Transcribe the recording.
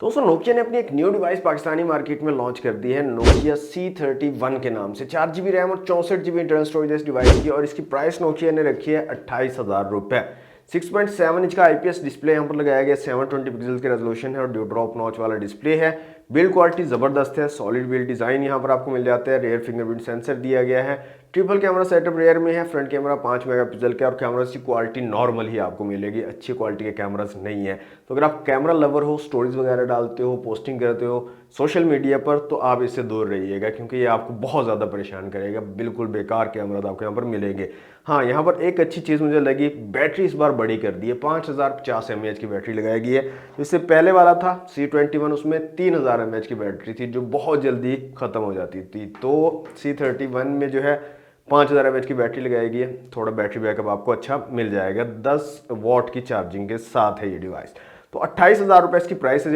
दोस्तों नोकिया ने अपनी एक न्यू डिवाइस पाकिस्तानी मार्केट में लॉन्च कर दी है, नोकिया C31 के नाम से। 4 GB रैम और 64 GB इंटरनल स्टोरेज है इस डिवाइस की, और इसकी प्राइस नोकिया ने रखी है 28,000 रुपये। 6.7 इंच का IPS डिस्प्ले यहाँ पर लगाया गया, 720 पिक्सल के रेजोल्यूशन है और ड्यूड्रॉप नॉच वाला डिस्प्ले है। बिल्ड क्वालिटी ज़बरदस्त है, सॉलिड बिल्ड डिज़ाइन यहाँ पर आपको मिल जाता है। रेयर फिंगरप्रिंट सेंसर दिया गया है, ट्रिपल कैमरा सेटअप रेयर में है, फ्रंट कैमरा 5 मेगापिक्सल का, और कैमरा की क्वालिटी नॉर्मल ही आपको मिलेगी, अच्छी क्वालिटी के कैमरास नहीं है। तो अगर आप कैमरा लवर हो, स्टोरीज वगैरह डालते हो, पोस्टिंग करते हो सोशल मीडिया पर, तो आप इससे दूर रहिएगा, क्योंकि ये आपको बहुत ज़्यादा परेशान करेगा। बिल्कुल बेकार कैमरा आपको यहाँ पर मिलेंगे। हाँ, यहाँ पर एक अच्छी चीज़ मुझे लगी, बैटरी इस बार बड़ी कर दी है, 5050 mAh की बैटरी लगाई गई है। इससे पहले वाला था C21, उसमें 3000 mAh की बैटरी थी, जो बहुत जल्दी ख़त्म हो जाती थी। तो C31 में जो है 5000 mAh की बैटरी लगाएगी है, थोड़ा बैटरी बैकअप आपको अच्छा मिल जाएगा। 10 वॉट की चार्जिंग के साथ है ये डिवाइस। तो 28,000 रुपये इसकी प्राइस है।